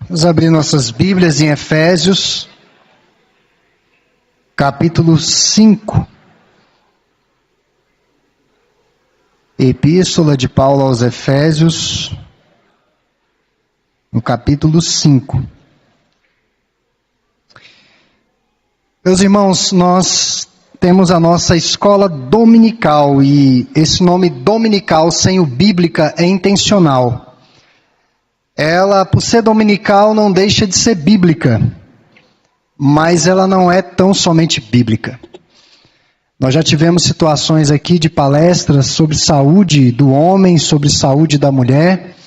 Vamos abrir nossas Bíblias em Efésios, capítulo 5. Epístola de Paulo aos Efésios, no capítulo 5. Meus irmãos, nós temos a nossa escola dominical, e esse nome dominical sem o bíblica é intencional. Ela, por ser dominical, não deixa de ser bíblica, mas ela não é tão somente bíblica. Nós já tivemos situações aqui de palestras sobre saúde do homem, sobre saúde da mulher,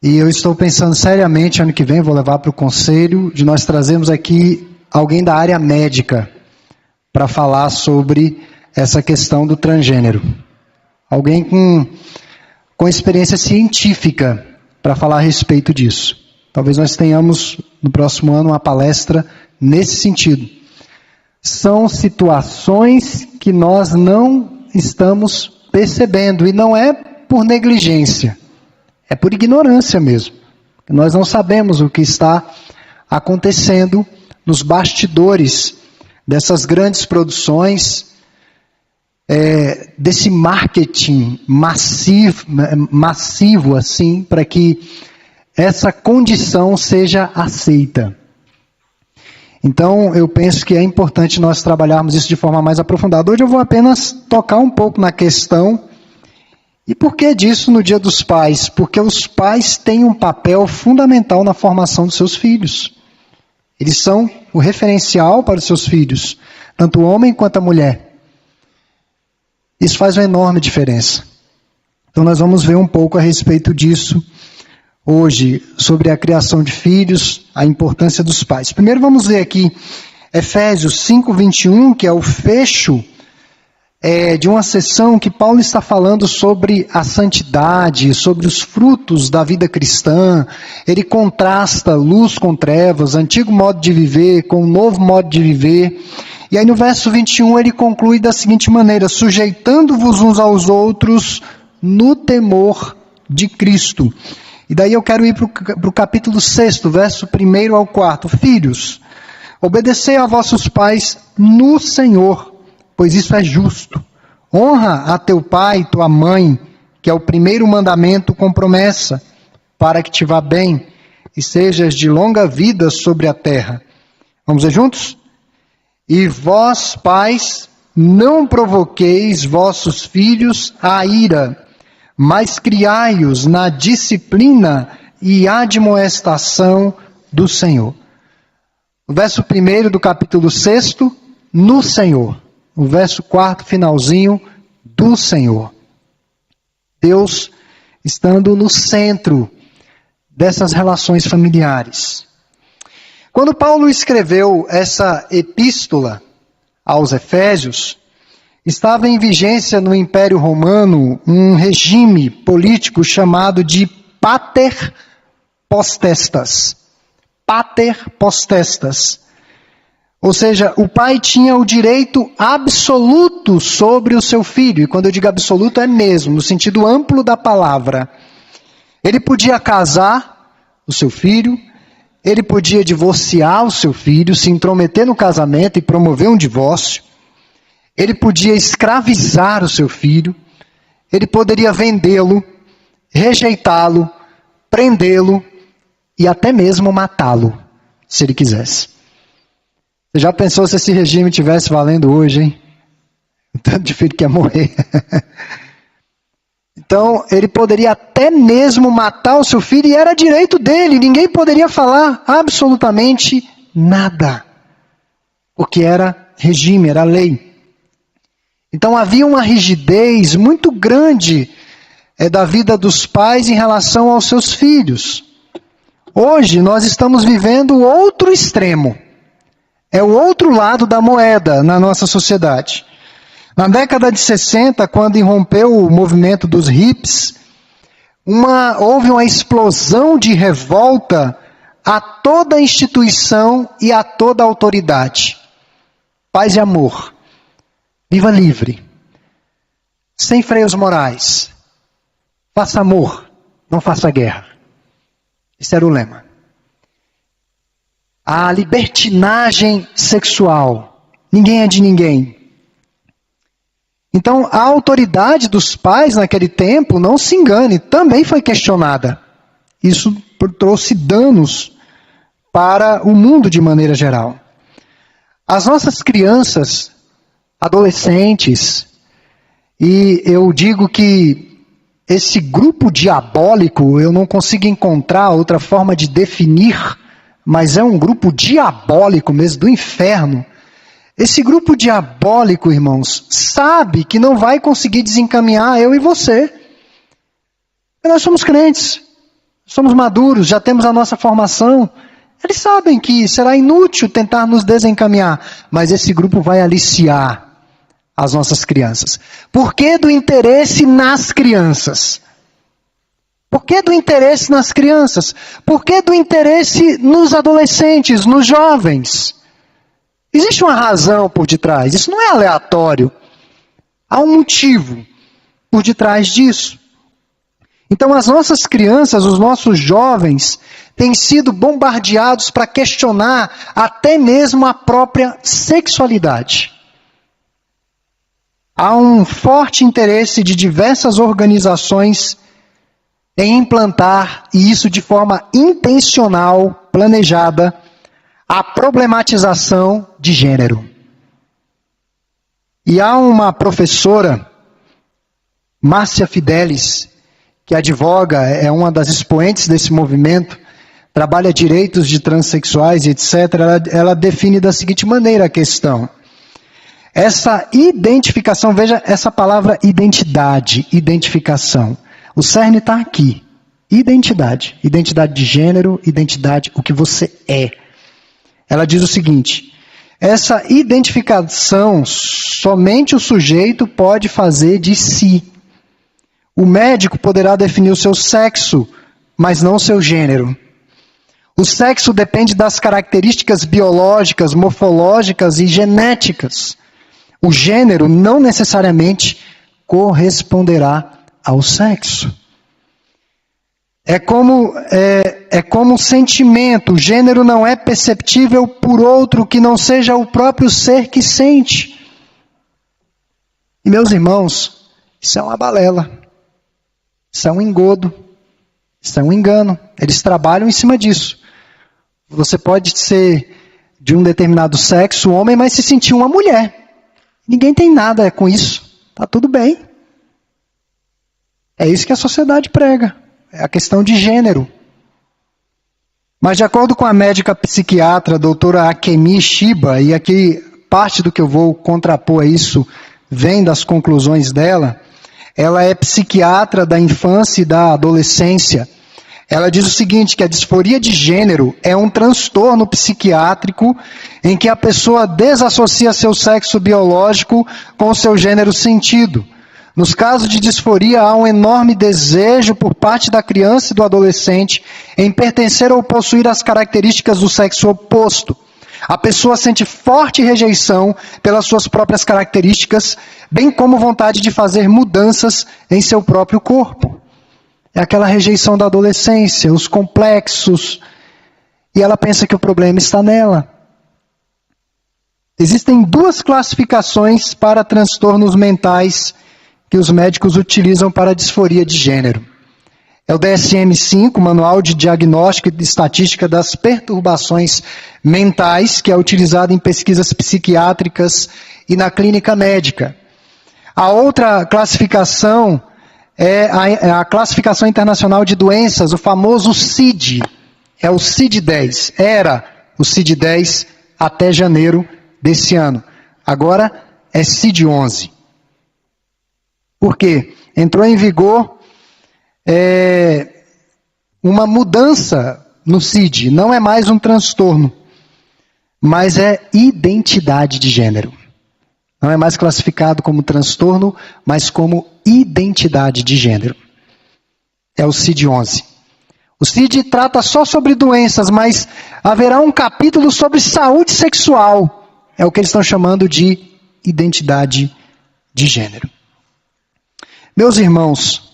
e eu estou pensando seriamente, ano que vem, vou levar para o conselho, de nós trazermos aqui alguém da área médica para falar sobre essa questão do transgênero. Alguém com experiência científica para falar a respeito disso. Talvez nós tenhamos no próximo ano uma palestra nesse sentido. São situações que nós não estamos percebendo, e não é por negligência, é por ignorância mesmo. Nós não sabemos o que está acontecendo nos bastidores dessas grandes produções, desse marketing massivo assim, para que essa condição seja aceita. Então, eu penso que é importante nós trabalharmos isso de forma mais aprofundada. Hoje eu vou apenas tocar um pouco na questão. E por que disso no Dia dos Pais? Porque os pais têm um papel fundamental na formação dos seus filhos. Eles são o referencial para os seus filhos, tanto o homem quanto a mulher. Isso faz uma enorme diferença. Então nós vamos ver um pouco a respeito disso hoje, sobre a criação de filhos, a importância dos pais. Primeiro vamos ver aqui Efésios 5:21, que é o fecho de uma sessão que Paulo está falando sobre a santidade, sobre os frutos da vida cristã. Ele contrasta luz com trevas, antigo modo de viver com o novo modo de viver. E aí no verso 21 ele conclui da seguinte maneira: sujeitando-vos uns aos outros no temor de Cristo. E daí eu quero ir para o capítulo 6, verso 1 ao 4. Filhos, obedecei a vossos pais no Senhor, pois isso é justo. Honra a teu pai e tua mãe, que é o primeiro mandamento com promessa, para que te vá bem e sejas de longa vida sobre a terra. Vamos ver juntos? E vós, pais, não provoqueis vossos filhos à ira, mas criai-os na disciplina e admoestação do Senhor. O verso 1 do capítulo 6, no Senhor. O verso 4, finalzinho, do Senhor. Deus estando no centro dessas relações familiares. Quando Paulo escreveu essa epístola aos Efésios, estava em vigência no Império Romano um regime político chamado de pater potestas. Pater potestas. Ou seja, o pai tinha o direito absoluto sobre o seu filho. E quando eu digo absoluto, é mesmo, no sentido amplo da palavra. Ele podia casar o seu filho, ele podia divorciar o seu filho, se intrometer no casamento e promover um divórcio. Ele podia escravizar o seu filho. Ele poderia vendê-lo, rejeitá-lo, prendê-lo e até mesmo matá-lo, se ele quisesse. Você já pensou se esse regime estivesse valendo hoje, hein? Tanto de filho que ia morrer. Então, ele poderia até mesmo matar o seu filho, e era direito dele. Ninguém poderia falar absolutamente nada. Porque era regime, era lei. Então, havia uma rigidez muito grande da vida dos pais em relação aos seus filhos. Hoje, nós estamos vivendo o outro extremo. É o outro lado da moeda na nossa sociedade. Na década de 60, quando irrompeu o movimento dos hippies, houve uma explosão de revolta a toda instituição e a toda autoridade. Paz e amor. Viva livre. Sem freios morais. Faça amor, não faça guerra. Esse era o lema. a libertinagem sexual. Ninguém é de ninguém. Então, a autoridade dos pais naquele tempo, não se engane, também foi questionada. Isso trouxe danos para o mundo de maneira geral. As nossas crianças, adolescentes, e eu digo que esse grupo diabólico, eu não consigo encontrar outra forma de definir, mas é um grupo diabólico mesmo, do inferno. Esse grupo diabólico, irmãos, sabe que não vai conseguir desencaminhar eu e você. Porque nós somos crentes, somos maduros, já temos a nossa formação. Eles sabem que será inútil tentar nos desencaminhar, mas esse grupo vai aliciar as nossas crianças. Por que do interesse nas crianças? Por que do interesse nas crianças? Por que do interesse nos adolescentes, nos jovens? Existe uma razão por detrás, isso não é aleatório. Há um motivo por detrás disso. Então as nossas crianças, os nossos jovens, têm sido bombardeados para questionar até mesmo a própria sexualidade. Há um forte interesse de diversas organizações em implantar, e isso de forma intencional, planejada, a problematização de gênero. E há uma professora, Márcia Fidelis, que advoga, é uma das expoentes desse movimento, trabalha direitos de transexuais, etc. Ela define da seguinte maneira a questão. Essa identificação, veja essa palavra identidade, identificação. O cerne está aqui. Identidade. Identidade de gênero, identidade, o que você é. Ela diz o seguinte: essa identificação somente o sujeito pode fazer de si. O médico poderá definir o seu sexo, mas não o seu gênero. O sexo depende das características biológicas, morfológicas e genéticas. O gênero não necessariamente corresponderá ao sexo. É como um sentimento. O gênero não é perceptível por outro que não seja o próprio ser que sente. E, meus irmãos, isso é uma balela. Isso é um engodo. Isso é um engano. Eles trabalham em cima disso. Você pode ser de um determinado sexo, homem, mas se sentir uma mulher. Ninguém tem nada com isso. Está tudo bem. É isso que a sociedade prega. É a questão de gênero. Mas de acordo com a médica psiquiatra, a doutora Akemi Shiba, e aqui parte do que eu vou contrapor a isso vem das conclusões dela, ela é psiquiatra da infância e da adolescência. Ela diz o seguinte, que a disforia de gênero é um transtorno psiquiátrico em que a pessoa desassocia seu sexo biológico com o seu gênero sentido. Nos casos de disforia, há um enorme desejo por parte da criança e do adolescente em pertencer ou possuir as características do sexo oposto. A pessoa sente forte rejeição pelas suas próprias características, bem como vontade de fazer mudanças em seu próprio corpo. É aquela rejeição da adolescência, os complexos, e ela pensa que o problema está nela. Existem duas classificações para transtornos mentais que os médicos utilizam para a disforia de gênero. É o DSM-5, Manual de Diagnóstico e Estatística das Perturbações Mentais, que é utilizado em pesquisas psiquiátricas e na clínica médica. A outra classificação é a Classificação Internacional de Doenças, o famoso CID. É o CID-10. Era o CID-10 até janeiro desse ano. Agora é CID-11. Por quê? Entrou em vigor uma mudança no CID. Não é mais um transtorno, mas é identidade de gênero. Não é mais classificado como transtorno, mas como identidade de gênero. É o CID-11. O CID trata só sobre doenças, mas haverá um capítulo sobre saúde sexual. É o que eles estão chamando de identidade de gênero. Meus irmãos,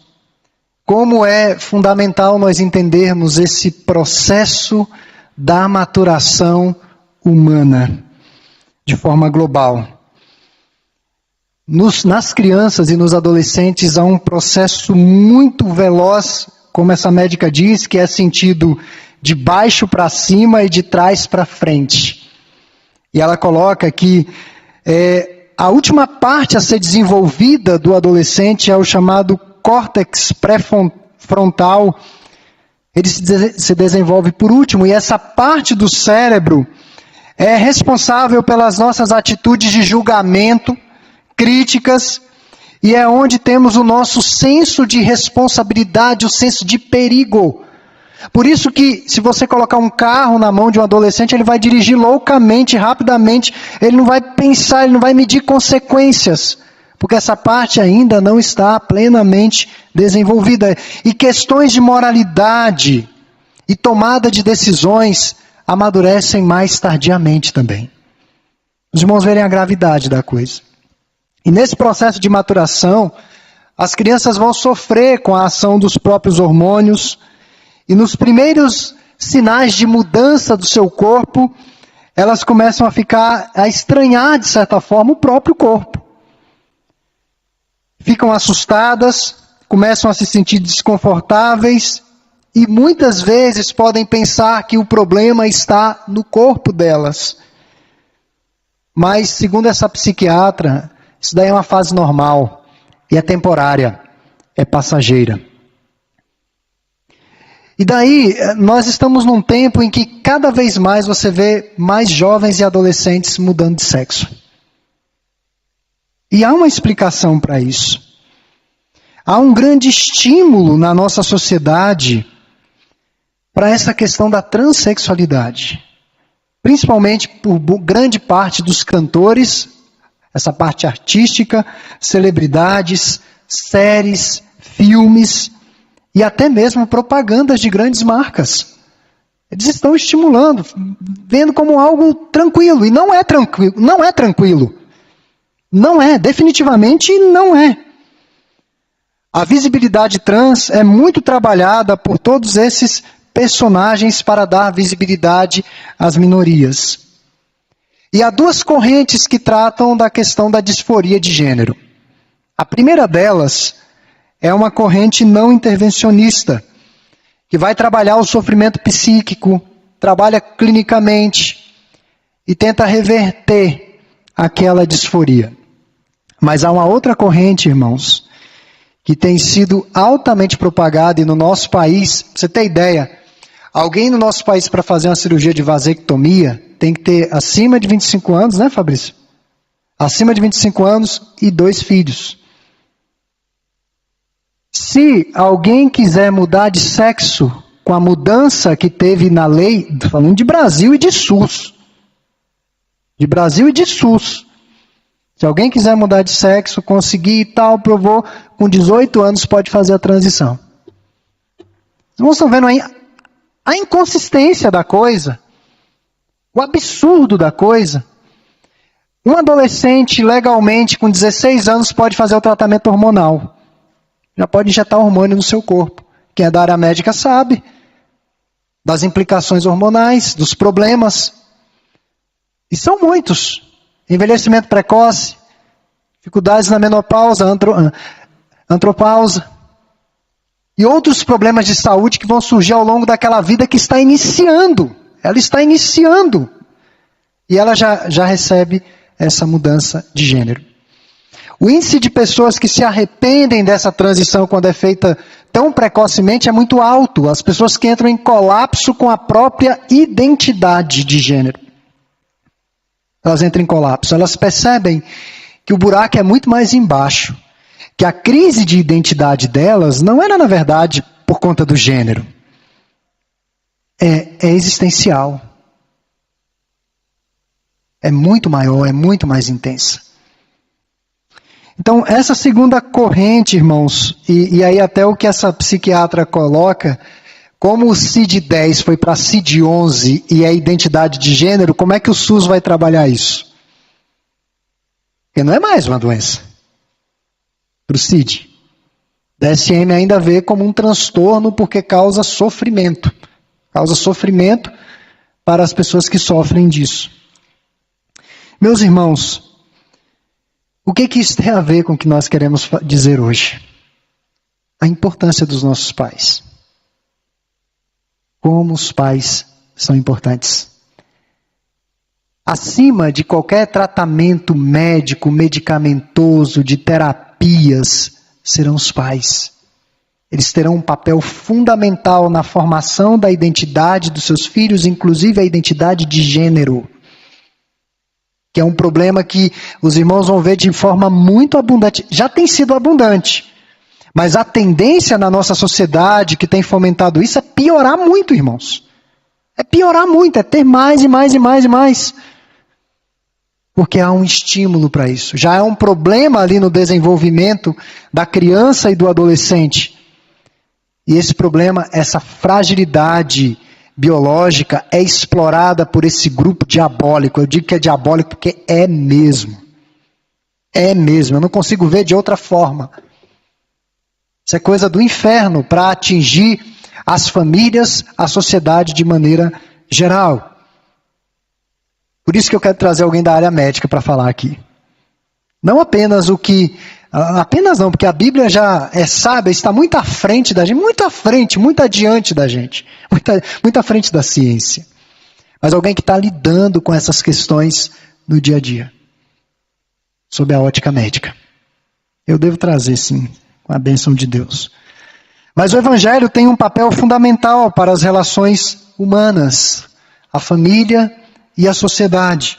como é fundamental nós entendermos esse processo da maturação humana, de forma global. Nas crianças e nos adolescentes há um processo muito veloz, como essa médica diz, que é sentido de baixo para cima e de trás para frente. E ela coloca que a última parte a ser desenvolvida do adolescente é o chamado córtex pré-frontal. Ele se desenvolve por último, e essa parte do cérebro é responsável pelas nossas atitudes de julgamento, críticas, e é onde temos o nosso senso de responsabilidade, o senso de perigo. Por isso que, se você colocar um carro na mão de um adolescente, ele vai dirigir loucamente, rapidamente, ele não vai pensar, ele não vai medir consequências, porque essa parte ainda não está plenamente desenvolvida. E questões de moralidade e tomada de decisões amadurecem mais tardiamente também. Os irmãos verem a gravidade da coisa. E nesse processo de maturação, as crianças vão sofrer com a ação dos próprios hormônios, e nos primeiros sinais de mudança do seu corpo, elas começam a estranhar, de certa forma, o próprio corpo. Ficam assustadas, começam a se sentir desconfortáveis, e muitas vezes podem pensar que o problema está no corpo delas. Mas, segundo essa psiquiatra, isso daí é uma fase normal, e é temporária, é passageira. E daí, nós estamos num tempo em que cada vez mais você vê mais jovens e adolescentes mudando de sexo. E há uma explicação para isso. Há um grande estímulo na nossa sociedade para essa questão da transexualidade. Principalmente por grande parte dos cantores, essa parte artística, celebridades, séries, filmes e até mesmo propagandas de grandes marcas. Eles estão estimulando, vendo como algo tranquilo. E não é tranquilo. Não é tranquilo. Não é, definitivamente não é. A visibilidade trans é muito trabalhada por todos esses personagens para dar visibilidade às minorias. E há duas correntes que tratam da questão da disforia de gênero. A primeira delas é uma corrente não intervencionista, que vai trabalhar o sofrimento psíquico, trabalha clinicamente e tenta reverter aquela disforia. Mas há uma outra corrente, irmãos, que tem sido altamente propagada, e no nosso país, pra você ter ideia, alguém no nosso país para fazer uma cirurgia de vasectomia tem que ter acima de 25 anos, né, Fabrício? Acima de 25 anos e 2 filhos. Se alguém quiser mudar de sexo com a mudança que teve na lei, falando de Brasil e de SUS. De Brasil e de SUS. Se alguém quiser mudar de sexo, conseguir e tal, provou, com 18 anos pode fazer a transição. Vocês estão vendo aí a inconsistência da coisa, o absurdo da coisa. Um adolescente, legalmente, com 16 anos, pode fazer o tratamento hormonal. Já pode injetar hormônio no seu corpo. Quem é da área médica sabe das implicações hormonais, dos problemas. E são muitos. Envelhecimento precoce, dificuldades na menopausa, andropausa. E outros problemas de saúde que vão surgir ao longo daquela vida que está iniciando. Ela está iniciando. E ela já recebe essa mudança de gênero. O índice de pessoas que se arrependem dessa transição quando é feita tão precocemente é muito alto. As pessoas que entram em colapso com a própria identidade de gênero. Elas entram em colapso. Elas percebem que o buraco é muito mais embaixo. Que a crise de identidade delas não era, na verdade, por conta do gênero. É existencial. É muito maior, é muito mais intensa. Então, essa segunda corrente, irmãos, e aí até o que essa psiquiatra coloca, como o CID-10 foi para CID-11 e a identidade de gênero, como é que o SUS vai trabalhar isso? Porque não é mais uma doença. Para o CID. DSM ainda vê como um transtorno porque causa sofrimento. Causa sofrimento para as pessoas que sofrem disso. Meus irmãos, o que isso tem a ver com o que nós queremos dizer hoje? A importância dos nossos pais. Como os pais são importantes. Acima de qualquer tratamento médico, medicamentoso, de terapias, serão os pais. Eles terão um papel fundamental na formação da identidade dos seus filhos, inclusive a identidade de gênero. Que é um problema que os irmãos vão ver de forma muito abundante. Já tem sido abundante. Mas a tendência na nossa sociedade que tem fomentado isso é piorar muito, irmãos. É piorar muito, é ter mais e mais e mais e mais. Porque há um estímulo para isso. Já é um problema ali no desenvolvimento da criança e do adolescente. E esse problema, essa fragilidade biológica é explorada por esse grupo diabólico. Eu digo que é diabólico porque é mesmo. É mesmo, eu não consigo ver de outra forma. Isso é coisa do inferno para atingir as famílias, a sociedade de maneira geral. Por isso que eu quero trazer alguém da área médica para falar aqui. Não apenas o que... Apenas não, porque a Bíblia já é sábia, está muito à frente da gente, muito à frente, muito adiante da gente, muito à frente da ciência. Mas alguém que está lidando com essas questões no dia a dia, sob a ótica médica. Eu devo trazer, sim, com a bênção de Deus. Mas o Evangelho tem um papel fundamental para as relações humanas, a família e a sociedade.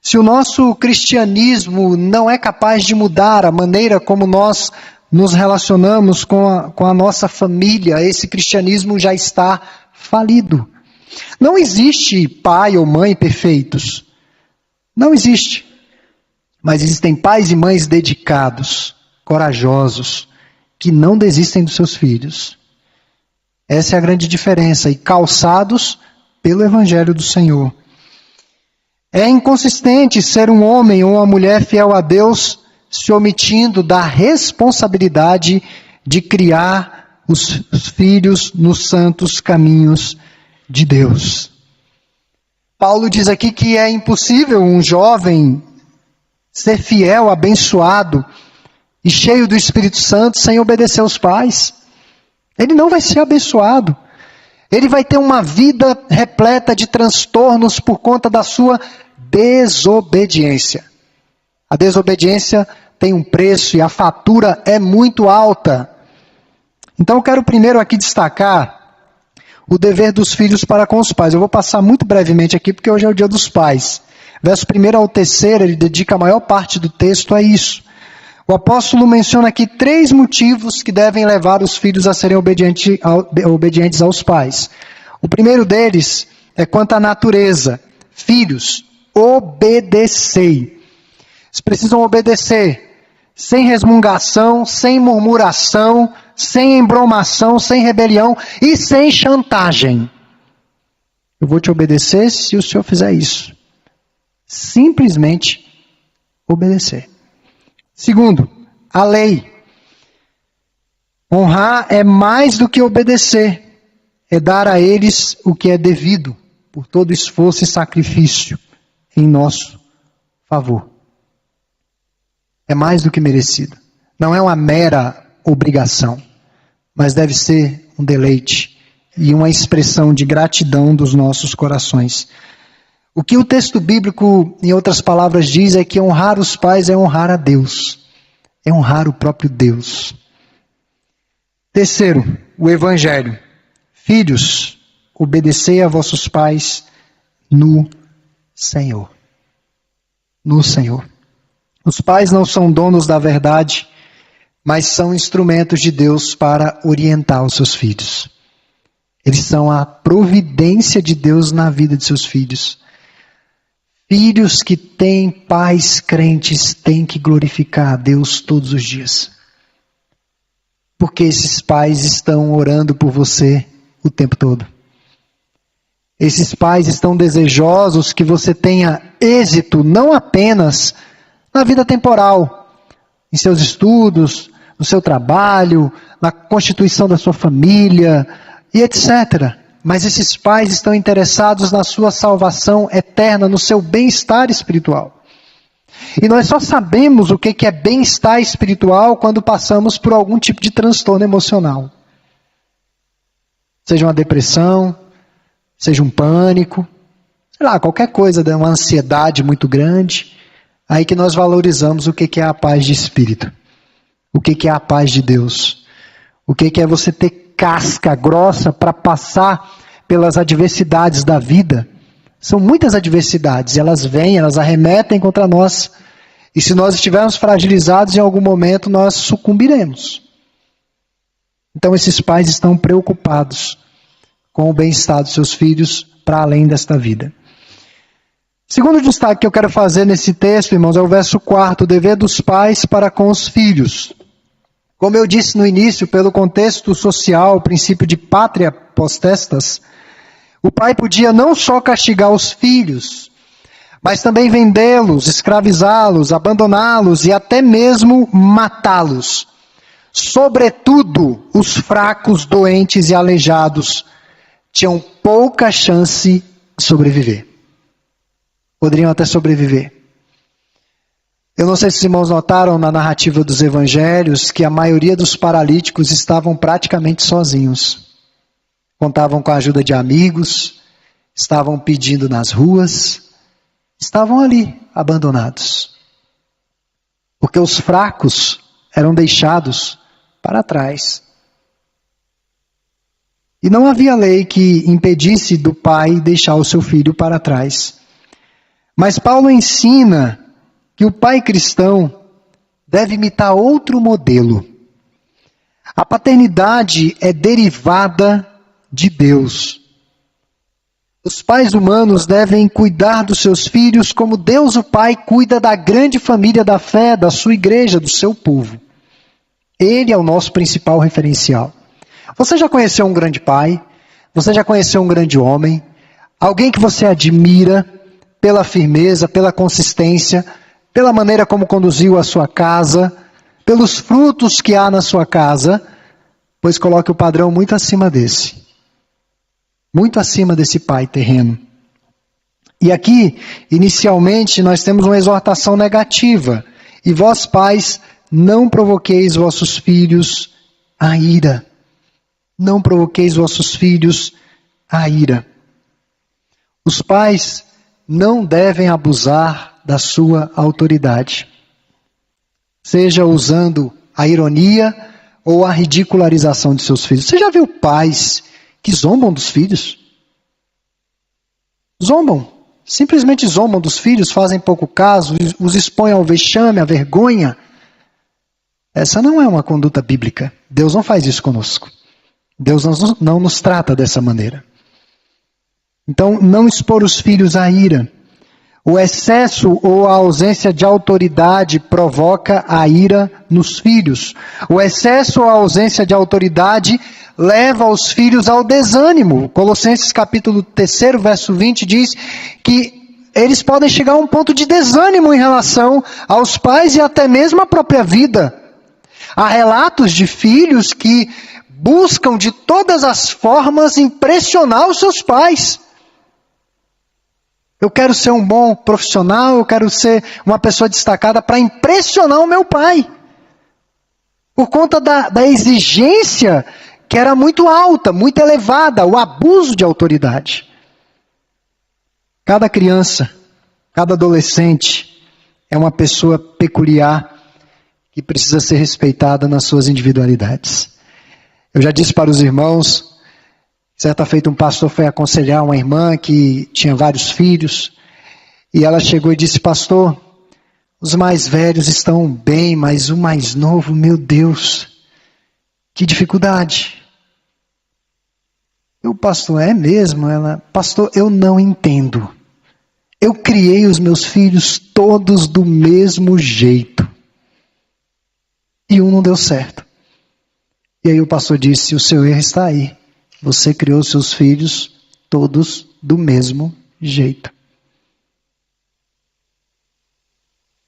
Se o nosso cristianismo não é capaz de mudar a maneira como nós nos relacionamos com a nossa família, esse cristianismo já está falido. Não existe pai ou mãe perfeitos. Não existe. Mas existem pais e mães dedicados, corajosos, que não desistem dos seus filhos. Essa é a grande diferença. E calçados pelo Evangelho do Senhor. É inconsistente ser um homem ou uma mulher fiel a Deus se omitindo da responsabilidade de criar os filhos nos santos caminhos de Deus. Paulo diz aqui que é impossível um jovem ser fiel, abençoado e cheio do Espírito Santo sem obedecer aos pais. Ele não vai ser abençoado. Ele vai ter uma vida repleta de transtornos por conta da sua desobediência. A desobediência tem um preço e a fatura é muito alta. Então eu quero primeiro aqui destacar o dever dos filhos para com os pais. Eu vou passar muito brevemente aqui porque hoje é o dia dos pais. Verso 1 ao 3, ele dedica a maior parte do texto a isso. O apóstolo menciona aqui 3 motivos que devem levar os filhos a serem obedientes aos pais. O primeiro deles é quanto à natureza. Filhos, obedecei. Eles precisam obedecer sem resmungação, sem murmuração, sem embromação, sem rebelião e sem chantagem. Eu vou te obedecer se o senhor fizer isso. Simplesmente obedecer. Segundo, a lei. Honrar é mais do que obedecer. É dar a eles o que é devido, por todo esforço e sacrifício em nosso favor. É mais do que merecido. Não é uma mera obrigação, mas deve ser um deleite e uma expressão de gratidão dos nossos corações. O que o texto bíblico, em outras palavras, diz é que honrar os pais é honrar a Deus. É honrar o próprio Deus. Terceiro, o Evangelho. Filhos, obedecei a vossos pais no Senhor. No Senhor. Os pais não são donos da verdade, mas são instrumentos de Deus para orientar os seus filhos. Eles são a providência de Deus na vida de seus filhos. Filhos que têm pais crentes têm que glorificar a Deus todos os dias. Porque esses pais estão orando por você o tempo todo. Esses pais estão desejosos que você tenha êxito não apenas na vida temporal, em seus estudos, no seu trabalho, na constituição da sua família e etc. mas esses pais estão interessados na sua salvação eterna, no seu bem-estar espiritual. E nós só sabemos o que é bem-estar espiritual quando passamos por algum tipo de transtorno emocional. Seja uma depressão, seja um pânico, sei lá, qualquer coisa, uma ansiedade muito grande, aí que nós valorizamos o que é a paz de espírito, o que é a paz de Deus, o que é você ter casca grossa para passar pelas adversidades da vida. São muitas adversidades, elas vêm, elas arremetem contra nós, e se nós estivermos fragilizados em algum momento, nós sucumbiremos. Então esses pais estão preocupados com o bem-estar dos seus filhos para além desta vida. Segundo destaque que eu quero fazer nesse texto, irmãos, é o verso 4, o dever dos pais para com os filhos. Como eu disse no início, pelo contexto social, o princípio de pátria potestas, o pai podia não só castigar os filhos, mas também vendê-los, escravizá-los, abandoná-los e até mesmo matá-los. Sobretudo, os fracos, doentes e aleijados tinham pouca chance de sobreviver. Poderiam até sobreviver. Eu não sei se os irmãos notaram na narrativa dos evangelhos que a maioria dos paralíticos estavam praticamente sozinhos. Contavam com a ajuda de amigos, estavam pedindo nas ruas, estavam ali, abandonados. Porque os fracos eram deixados para trás. E não havia lei que impedisse do pai deixar o seu filho para trás. Mas Paulo ensina que o pai cristão deve imitar outro modelo. A paternidade é derivada de Deus. Os pais humanos devem cuidar dos seus filhos como Deus o Pai cuida da grande família da fé, da sua igreja, do seu povo. Ele é o nosso principal referencial. Você já conheceu um grande pai? Você já conheceu um grande homem? Alguém que você admira pela firmeza, pela consistência, pela maneira como conduziu a sua casa, pelos frutos que há na sua casa? Pois coloque o padrão muito acima desse. Muito acima desse pai terreno. E aqui, inicialmente, nós temos uma exortação negativa. E vós, pais, não provoqueis vossos filhos a ira. Não provoqueis vossos filhos a ira. Os pais não devem abusar da sua autoridade. Seja usando a ironia ou a ridicularização de seus filhos. Você já viu pais que zombam dos filhos? Zombam. Simplesmente zombam dos filhos, fazem pouco caso, os expõem ao vexame, à vergonha. Essa não é uma conduta bíblica. Deus não faz isso conosco. Deus não nos trata dessa maneira. Então, não expor os filhos à ira. O excesso ou a ausência de autoridade provoca a ira nos filhos. O excesso ou a ausência de autoridade leva os filhos ao desânimo. Colossenses capítulo 3, verso 20 diz que eles podem chegar a um ponto de desânimo em relação aos pais e até mesmo à própria vida. Há relatos de filhos que buscam de todas as formas impressionar os seus pais. Eu quero ser um bom profissional, eu quero ser uma pessoa destacada para impressionar o meu pai. Por conta da exigência que era muito alta, muito elevada, o abuso de autoridade. Cada criança, cada adolescente é uma pessoa peculiar que precisa ser respeitada nas suas individualidades. Eu já disse para os irmãos, certa feita um pastor foi aconselhar uma irmã que tinha vários filhos, e ela chegou e disse: pastor, os mais velhos estão bem, mas o mais novo, meu Deus, que dificuldade. E o pastor, é mesmo? Ela, pastor, eu não entendo. Eu criei os meus filhos todos do mesmo jeito. E um não deu certo. E aí o pastor disse: o seu erro está aí. Você criou seus filhos todos do mesmo jeito.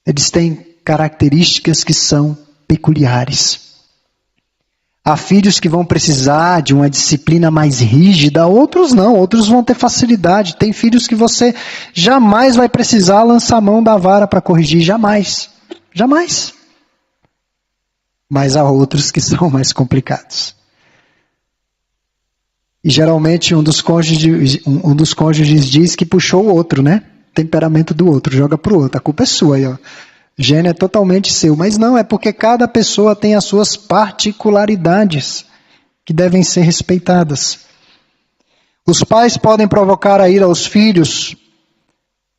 Eles têm características que são peculiares. Há filhos que vão precisar de uma disciplina mais rígida, outros não, outros vão ter facilidade. Tem filhos que você jamais vai precisar lançar a mão da vara para corrigir, jamais. Jamais. Mas há outros que são mais complicados. E geralmente um dos cônjuges diz que puxou o outro, né? Temperamento do outro, joga pro outro. A culpa é sua aí, ó. Gênio é totalmente seu, mas não, é porque cada pessoa tem as suas particularidades que devem ser respeitadas. Os pais podem provocar a ira aos filhos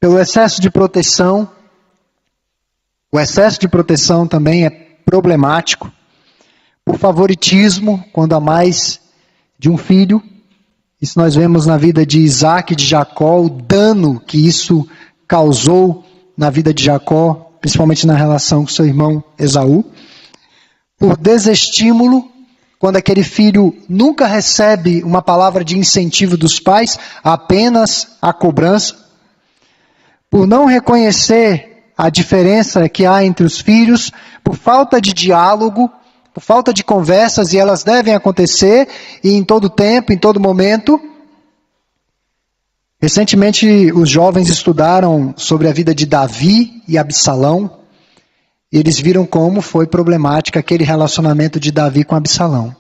pelo excesso de proteção. O excesso de proteção também é problemático. Por favoritismo, quando há mais de um filho. Isso nós vemos na vida de Isaac e de Jacó, o dano que isso causou na vida de Jacó, principalmente na relação com seu irmão Esaú. Por desestímulo, quando aquele filho nunca recebe uma palavra de incentivo dos pais, apenas a cobrança. Por não reconhecer a diferença que há entre os filhos, por falta de diálogo, por falta de conversas, e elas devem acontecer, e em todo tempo, em todo momento. Recentemente, os jovens estudaram sobre a vida de Davi e Absalão, e eles viram como foi problemática aquele relacionamento de Davi com Absalão.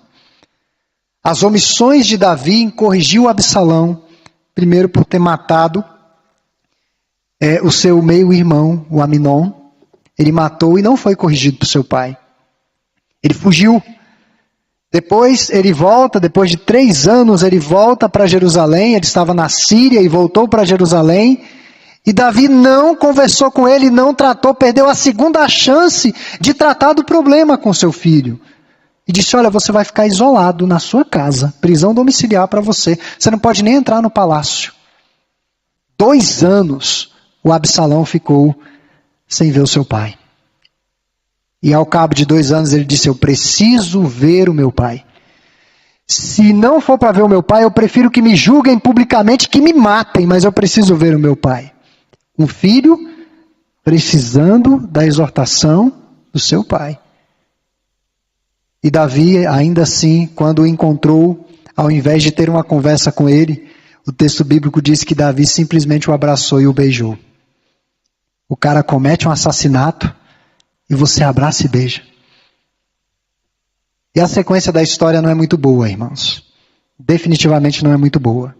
As omissões de Davi em corrigir o Absalão, primeiro por ter matado o seu meio-irmão, o Aminon. Ele matou e não foi corrigido por seu pai. Ele fugiu. Depois ele volta, depois de 3 anos ele volta para Jerusalém, ele estava na Síria e voltou para Jerusalém, e Davi não conversou com ele, não tratou, perdeu a segunda chance de tratar do problema com seu filho. E disse, olha, você vai ficar isolado na sua casa, prisão domiciliar para você, você não pode nem entrar no palácio. 2 anos o Absalão ficou sem ver o seu pai. E ao cabo de 2 anos ele disse, eu preciso ver o meu pai. Se não for para ver o meu pai, eu prefiro que me julguem publicamente, que me matem, mas eu preciso ver o meu pai. Um filho precisando da exortação do seu pai. E Davi, ainda assim, quando o encontrou, ao invés de ter uma conversa com ele, o texto bíblico diz que Davi simplesmente o abraçou e o beijou. O cara comete um assassinato, e você abraça e beija. E a sequência da história não é muito boa, irmãos. Definitivamente não é muito boa.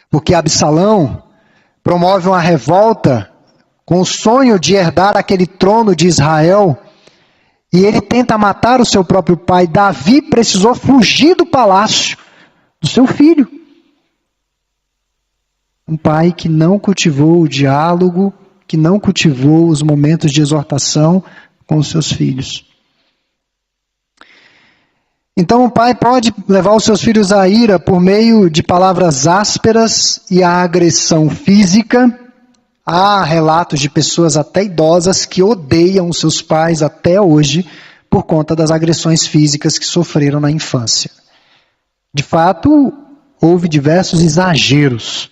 Porque Absalão promove uma revolta com o sonho de herdar aquele trono de Israel. E ele tenta matar o seu próprio pai. Davi precisou fugir do palácio do seu filho. Um pai que não cultivou o diálogo, que não cultivou os momentos de exortação com os seus filhos. Então o pai pode levar os seus filhos à ira por meio de palavras ásperas e a agressão física. Há relatos de pessoas até idosas que odeiam os seus pais até hoje por conta das agressões físicas que sofreram na infância. De fato, houve diversos exageros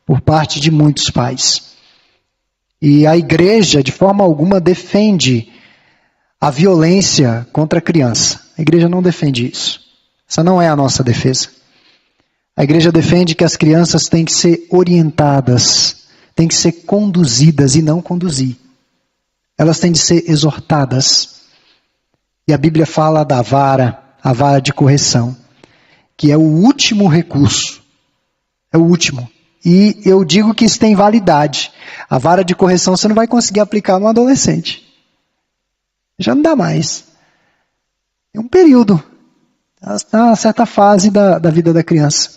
por parte de muitos pais. E a igreja, de forma alguma, defende a violência contra a criança. A igreja não defende isso. Essa não é a nossa defesa. A igreja defende que as crianças têm que ser orientadas, têm que ser conduzidas e não conduzir. Elas têm de ser exortadas. E a Bíblia fala da vara, a vara de correção, que é o último recurso. É o último. E eu digo que isso tem validade. A vara de correção você não vai conseguir aplicar no adolescente. Já não dá mais. É um período. Uma certa fase da vida da criança.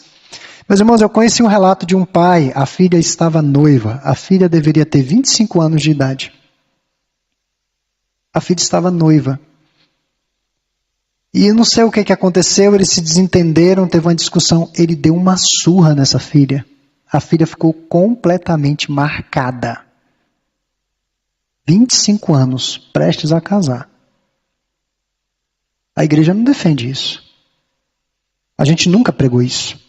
Meus irmãos, eu conheci um relato de um pai. A filha estava noiva. A filha deveria ter 25 anos de idade. A filha estava noiva. E eu não sei o que aconteceu. Eles se desentenderam, teve uma discussão. Ele deu uma surra nessa filha. A filha ficou completamente marcada. 25 anos, prestes a casar. A igreja não defende isso. A gente nunca pregou isso.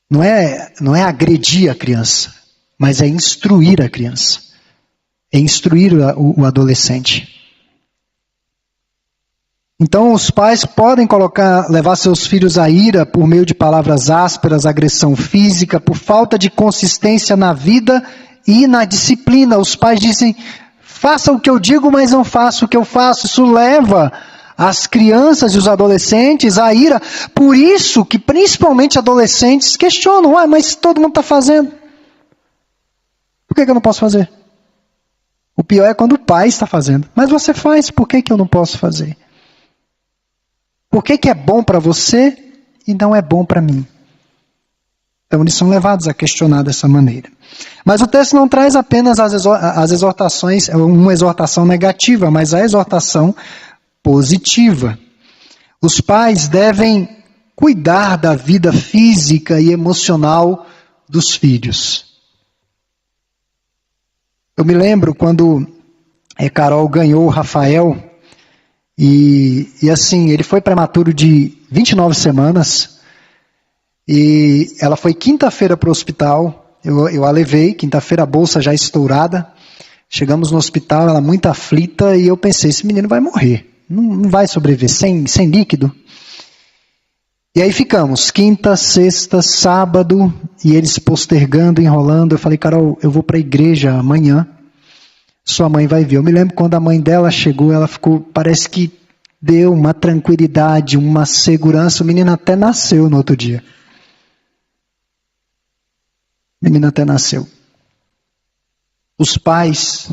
Não é agredir a criança, mas é instruir a criança. É instruir o adolescente. Então, os pais podem levar seus filhos à ira por meio de palavras ásperas, agressão física, por falta de consistência na vida e na disciplina. Os pais dizem, faça o que eu digo, mas não faça o que eu faço. Isso leva as crianças e os adolescentes à ira. Por isso que principalmente adolescentes questionam, mas todo mundo está fazendo. Por que eu não posso fazer? O pior é quando o pai está fazendo. Mas você faz, por que eu não posso fazer? Por que é bom para você e não é bom para mim? Então eles são levados a questionar dessa maneira. Mas o texto não traz apenas as exortações, uma exortação negativa, mas a exortação positiva. Os pais devem cuidar da vida física e emocional dos filhos. Eu me lembro quando Carol ganhou o Rafael, e assim, ele foi prematuro de 29 semanas, e ela foi quinta-feira para o hospital, eu a levei, quinta-feira a bolsa já estourada, chegamos no hospital, ela muito aflita, e eu pensei, esse menino vai morrer, não vai sobreviver, sem líquido. E aí ficamos, quinta, sexta, sábado, e eles postergando, enrolando. Eu falei, Carol, eu vou para a igreja amanhã, sua mãe vai ver. Eu me lembro quando a mãe dela chegou, ela ficou, parece que deu uma tranquilidade, uma segurança. O menino até nasceu no outro dia. O menino até nasceu. Os pais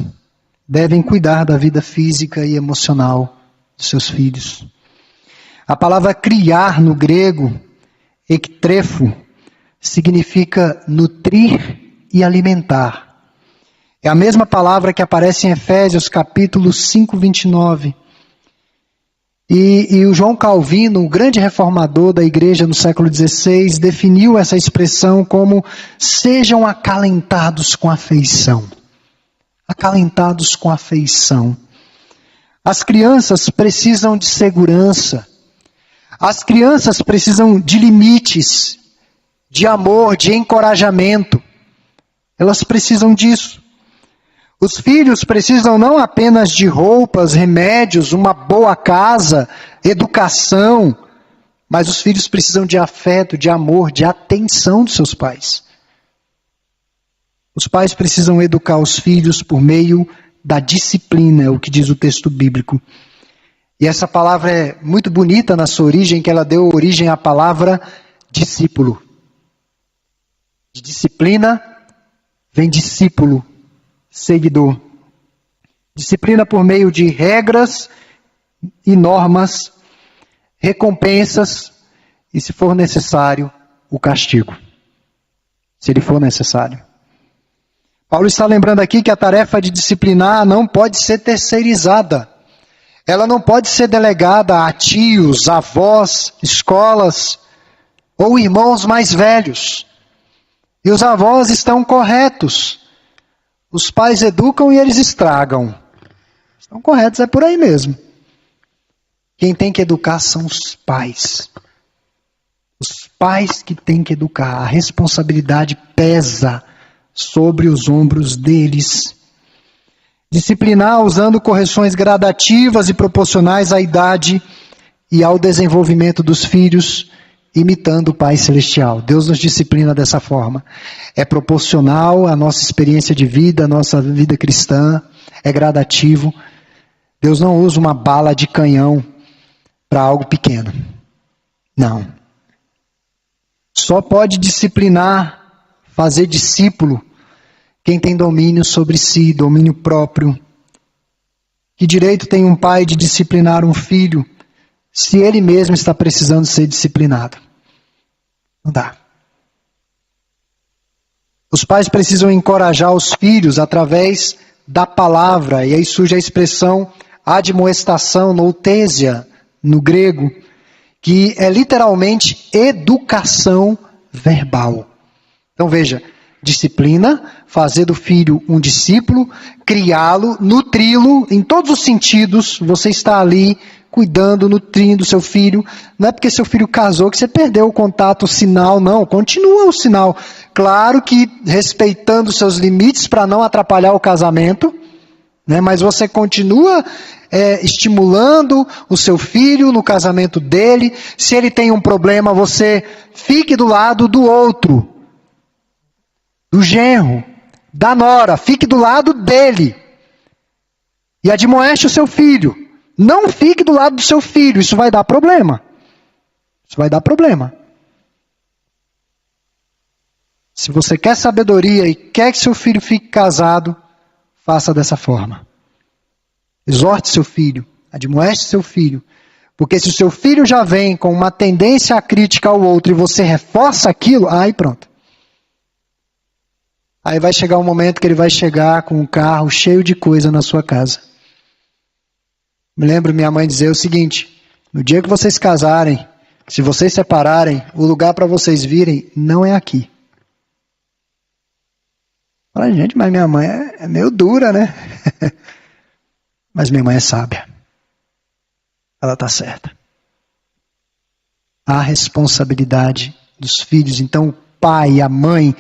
devem cuidar da vida física e emocional dos seus filhos. A palavra criar no grego, ektrefo, significa nutrir e alimentar. É a mesma palavra que aparece em Efésios capítulo 5, 29. E o João Calvino, o grande reformador da igreja no século XVI, definiu essa expressão como sejam acalentados com afeição. Acalentados com afeição. As crianças precisam de segurança. As crianças precisam de limites, de amor, de encorajamento. Elas precisam disso. Os filhos precisam não apenas de roupas, remédios, uma boa casa, educação, mas os filhos precisam de afeto, de amor, de atenção dos seus pais. Os pais precisam educar os filhos por meio da disciplina, é o que diz o texto bíblico. E essa palavra é muito bonita na sua origem, que ela deu origem à palavra discípulo. De disciplina vem discípulo, seguidor. Disciplina por meio de regras e normas, recompensas e, se for necessário, o castigo. Se ele for necessário. Paulo está lembrando aqui que a tarefa de disciplinar não pode ser terceirizada. Ela não pode ser delegada a tios, avós, escolas ou irmãos mais velhos. E os avós estão corretos. Os pais educam e eles estragam. Estão corretos, é por aí mesmo. Quem tem que educar são os pais. Os pais que têm que educar. A responsabilidade pesa sobre os ombros deles. Disciplinar usando correções gradativas e proporcionais à idade e ao desenvolvimento dos filhos, imitando o Pai Celestial. Deus nos disciplina dessa forma. É proporcional à nossa experiência de vida, à nossa vida cristã, é gradativo. Deus não usa uma bala de canhão para algo pequeno. Não. Só pode disciplinar, fazer discípulo, quem tem domínio sobre si, domínio próprio. Que direito tem um pai de disciplinar um filho, se ele mesmo está precisando ser disciplinado? Não dá. Os pais precisam encorajar os filhos através da palavra, e aí surge a expressão admoestação, noutésia, no grego, que é literalmente educação verbal. Então veja, disciplina, fazer do filho um discípulo, criá-lo, nutri-lo, em todos os sentidos, você está ali cuidando, nutrindo seu filho. Não é porque seu filho casou que você perdeu o contato, o sinal, não, continua o sinal. Claro que respeitando seus limites para não atrapalhar o casamento, né? Mas você continua estimulando o seu filho no casamento dele. Se ele tem um problema, você fique do lado do outro, do genro, da nora, fique do lado dele e admoeste o seu filho. Não fique do lado do seu filho, isso vai dar problema. Isso vai dar problema. Se você quer sabedoria e quer que seu filho fique casado, faça dessa forma. Exorte seu filho, admoeste seu filho. Porque se o seu filho já vem com uma tendência à crítica ao outro e você reforça aquilo, aí pronto. Aí vai chegar um momento que ele vai chegar com um carro cheio de coisa na sua casa. Me lembro minha mãe dizer o seguinte: no dia que vocês casarem, se vocês separarem, o lugar para vocês virem não é aqui. Fala, gente, mas minha mãe é meio dura, né? Mas minha mãe é sábia. Ela está certa. A responsabilidade dos filhos. Então o pai e a mãe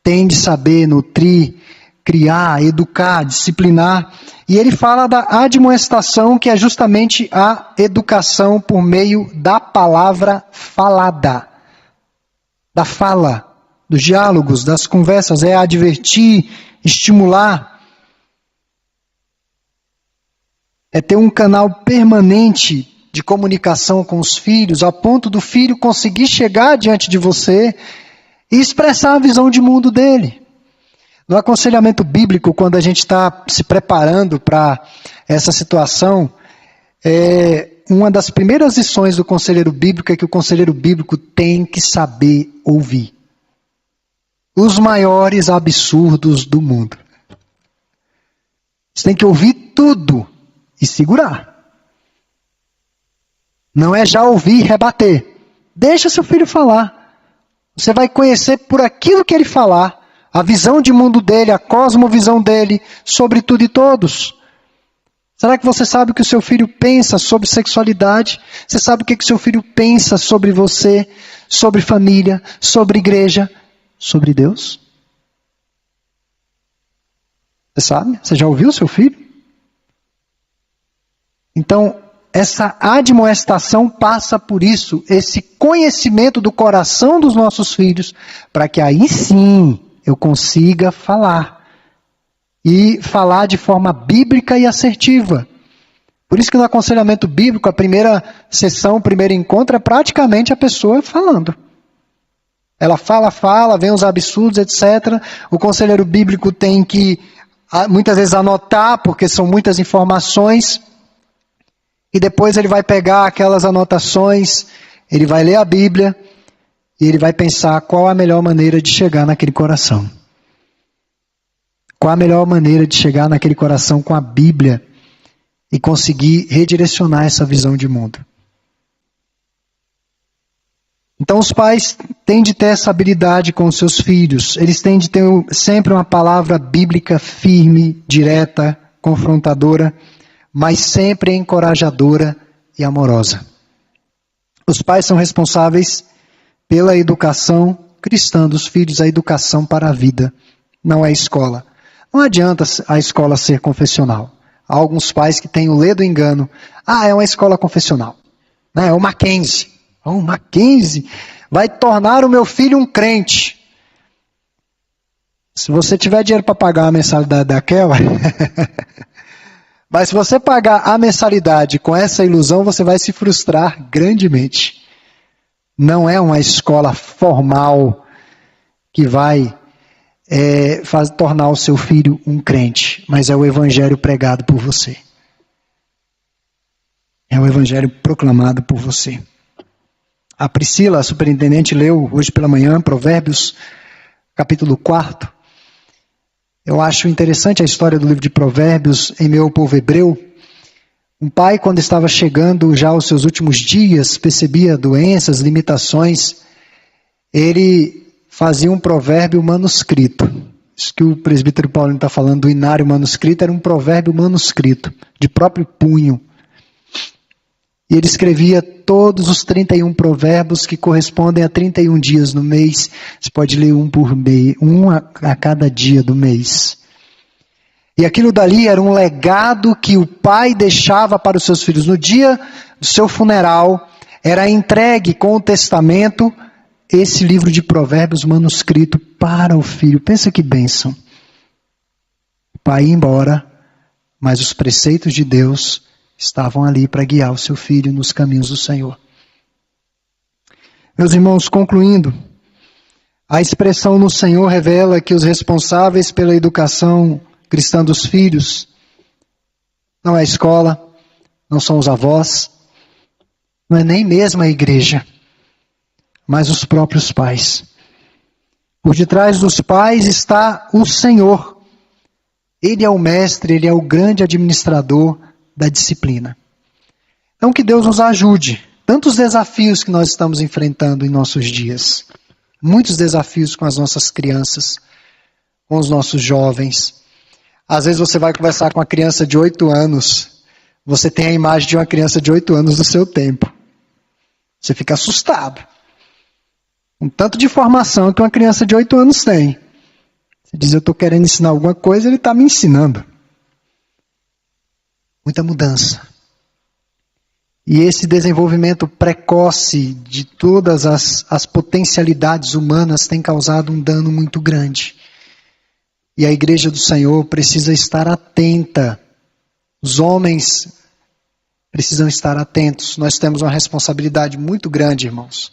têm de saber nutrir, criar, educar, disciplinar. E ele fala da admoestação, que é justamente a educação por meio da palavra falada. Da fala. Dos diálogos, das conversas, é advertir, estimular. É ter um canal permanente de comunicação com os filhos, a ponto do filho conseguir chegar diante de você e expressar a visão de mundo dele. No aconselhamento bíblico, quando a gente está se preparando para essa situação, uma das primeiras lições do conselheiro bíblico é que o conselheiro bíblico tem que saber ouvir os maiores absurdos do mundo. Você tem que ouvir tudo e segurar. Não é já ouvir e rebater. Deixa seu filho falar. Você vai conhecer por aquilo que ele falar, a visão de mundo dele, a cosmovisão dele, sobre tudo e todos. Será que você sabe o que o seu filho pensa sobre sexualidade? Você sabe o que o seu filho pensa sobre você, sobre família, sobre igreja? Sobre Deus? Você sabe? Você já ouviu seu filho? Então, essa admoestação passa por isso, esse conhecimento do coração dos nossos filhos, para que aí sim eu consiga falar. E falar de forma bíblica e assertiva. Por isso que no aconselhamento bíblico, a primeira sessão, o primeiro encontro, é praticamente a pessoa falando. Ela fala, vem os absurdos, etc. O conselheiro bíblico tem que, muitas vezes, anotar, porque são muitas informações. E depois ele vai pegar aquelas anotações, ele vai ler a Bíblia, e ele vai pensar qual a melhor maneira de chegar naquele coração. Qual a melhor maneira de chegar naquele coração com a Bíblia e conseguir redirecionar essa visão de mundo. Então os pais têm de ter essa habilidade com os seus filhos. Eles têm de ter sempre uma palavra bíblica firme, direta, confrontadora, mas sempre encorajadora e amorosa. Os pais são responsáveis pela educação cristã dos filhos, a educação para a vida, não é a escola. Não adianta a escola ser confessional. Há alguns pais que têm o ledo engano. É uma escola confessional. É o Mackenzie. O Mackenzie vai tornar o meu filho um crente. Se você tiver dinheiro para pagar a mensalidade daquela... Mas se você pagar a mensalidade com essa ilusão, você vai se frustrar grandemente. Não é uma escola formal que vai tornar o seu filho um crente, mas é o evangelho pregado por você. É o evangelho proclamado por você. A Priscila, a superintendente, leu hoje pela manhã Provérbios, capítulo 4. Eu acho interessante a história do livro de Provérbios em meio ao povo hebreu. Um pai, quando estava chegando já aos seus últimos dias, percebia doenças, limitações, ele fazia um provérbio manuscrito. Isso que o presbítero Paulino está falando do inário manuscrito, era um provérbio manuscrito, de próprio punho. E ele escrevia todos os 31 provérbios que correspondem a 31 dias no mês. Você pode ler um por mês, um a cada dia do mês. E aquilo dali era um legado que o pai deixava para os seus filhos. No dia do seu funeral, era entregue com o testamento esse livro de Provérbios manuscrito para o filho. Pensa que bênção. O pai ia embora, mas os preceitos de Deus estavam ali para guiar o seu filho nos caminhos do Senhor. Meus irmãos, concluindo, a expressão no Senhor revela que os responsáveis pela educação cristã dos filhos não é a escola, não são os avós, não é nem mesmo a igreja, mas os próprios pais. Por detrás dos pais está o Senhor. Ele é o mestre, Ele é o grande administrador da disciplina. Então que Deus nos ajude. Tantos desafios que nós estamos enfrentando em nossos dias. Muitos desafios com as nossas crianças, com os nossos jovens. Às vezes você vai conversar com uma criança de 8 anos, você tem a imagem de uma criança de 8 anos do seu tempo. Você fica assustado. Um tanto de informação que uma criança de 8 anos tem. Você diz, eu estou querendo ensinar alguma coisa, ele está me ensinando. Muita mudança. E esse desenvolvimento precoce de todas as potencialidades humanas tem causado um dano muito grande. E a igreja do Senhor precisa estar atenta. Os homens precisam estar atentos. Nós temos uma responsabilidade muito grande, irmãos.